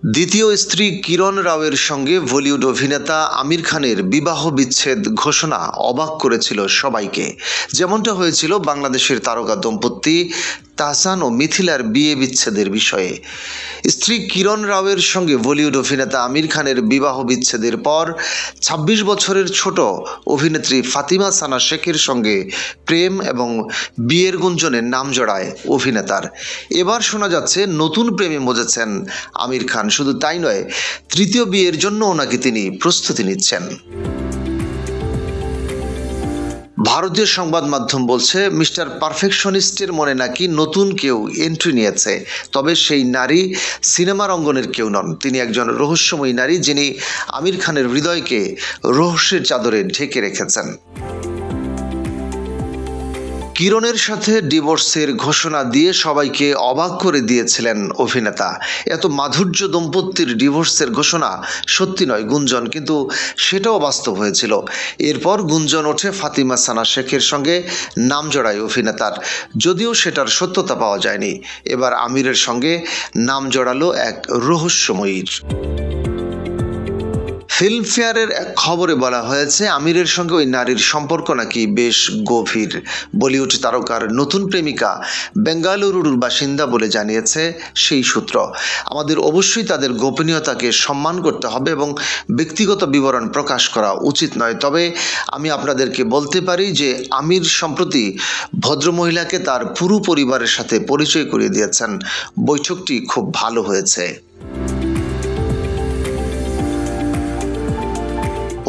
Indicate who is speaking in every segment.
Speaker 1: দ্বিতীয় স্ত্রী কিরণ রাওয়ের সঙ্গে বলিউড অভিনেতা আমির খানের বিবাহ বিচ্ছেদ ঘোষণা অবাক করেছিল সবাইকে। যেমনটা হয়েছিল বাংলাদেশের তারকা দম্পতি তাহসান ও মিথিলার বিয়ে বিচ্ছেদের বিষয়ে। স্ত্রী কিরণ রাওয়ের সঙ্গে বলিউড অভিনেতা আমির খানের বিবাহ বিচ্ছেদের পর ২৬ বছরের ছোট অভিনেত্রী ফাতিমা সানা শেখের সঙ্গে প্রেম এবং বিয়ের গুঞ্জনে নাম জড়ায় অভিনেতার। এবার শোনা যাচ্ছে নতুন প্রেমে মজেছেন আমির খান। শুধু তাই নয়, তৃতীয় বিয়ের জন্যও নাকি তিনি প্রস্তুতি নিচ্ছেন। ভারতীয় সংবাদ মাধ্যম বলছে, মিস্টার পারফেকশনিস্টের মনে নাকি নতুন কেউ এন্ট্রি নিয়েছে। তবে সেই নারী সিনেমার অঙ্গনের কেউ নন। তিনি একজন রহস্যময়ী নারী, যিনি আমির খানের হৃদয়কে রহস্যের চাদরে ঢেকে রেখেছেন। কিরণের সাথে ডিভোর্সের ঘোষণা দিয়ে সবাইকে অবাক করে দিয়েছিলেন অভিনেতা। এত মাধুর্য দম্পতির ডিভোর্সের ঘোষণা সত্যি নয়, গুঞ্জন, কিন্তু সেটাও বাস্তব হয়েছিল। এরপর গুঞ্জন ওঠে ফাতিমা সানা শেখের সঙ্গে নাম জড়ায় অভিনেতার, যদিও সেটার সত্যতা পাওয়া যায়নি। এবার আমিরের সঙ্গে নাম জড়ালো এক রহস্যময়ীর। ফিল্মফেয়ারের এক খবরে বলা হয়েছে, আমিরের সঙ্গে ওই নারীর সম্পর্ক নাকি বেশ গভীর। বলিউড তারকার নতুন প্রেমিকা বেঙ্গালুরুর বাসিন্দা বলে জানিয়েছে সেই সূত্র। আমাদের অবশ্যই তাদের গোপনীয়তাকে সম্মান করতে হবে এবং ব্যক্তিগত বিবরণ প্রকাশ করা উচিত নয়। তবে আমি আপনাদেরকে বলতে পারি যে আমির সম্প্রতি ভদ্রমহিলাকে তার পুরো পরিবারের সাথে পরিচয় করিয়ে দিয়েছেন। বৈঠকটি খুব ভালো হয়েছে।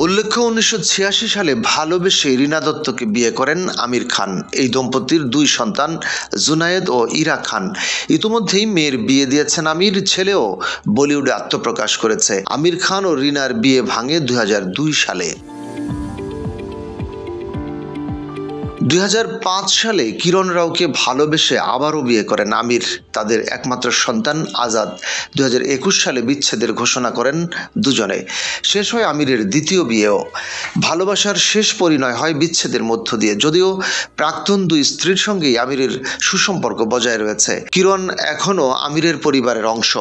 Speaker 1: উল্লেখ্য, ১৯৮৬ সালে ভালোবেসে রীনা দত্তকে বিয়ে করেন আমির খান। এই দম্পতির ২ সন্তান জুনায়েদ ও ইরা খান। ইতিমধ্যেই মেয়ের বিয়ে দিয়েছেন আমির। ছেলেও বলিউডে আত্মপ্রকাশ করেছে। আমির খান ও রীনার বিয়ে ভাঙে ২০০২ সালে। ২০০৫ সালে কিরণ রাওকে ভালোবেসে আবারও বিয়ে করেন আমির। তাদের একমাত্র সন্তান আজাদ। ২০২১ সালে বিচ্ছেদের ঘোষণা করেন দুজনে। শেষ হয় আমিরের দ্বিতীয় বিয়েও। ভালোবাসার শেষ পরিণয় হয় বিচ্ছেদের মধ্য দিয়ে। যদিও প্রাক্তন ২ স্ত্রীর সঙ্গেই আমিরের সুসম্পর্ক বজায় রয়েছে। কিরণ এখনও আমিরের পরিবারের অংশ।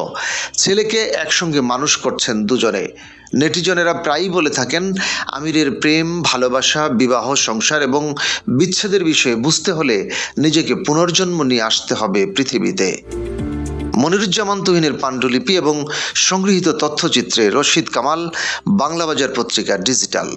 Speaker 1: ছেলেকে একসঙ্গে মানুষ করছেন দুজনে। নেটিজনেরা প্রায়ই বলে থাকেন, আমিরের প্রেম, ভালোবাসা, বিবাহ, সংসার এবং বিচ্ছেদের বিষয়ে বুঝতে হলে নিজেকে পুনর্জন্ম নিয়ে আসতে হবে পৃথিবীতে। মনিরুজ্জামান তুহিনের পাণ্ডুলিপি এবং সংগৃহীত তথ্যচিত্রে রশিদ কামাল, বাংলাবাজার পত্রিকা ডিজিটাল।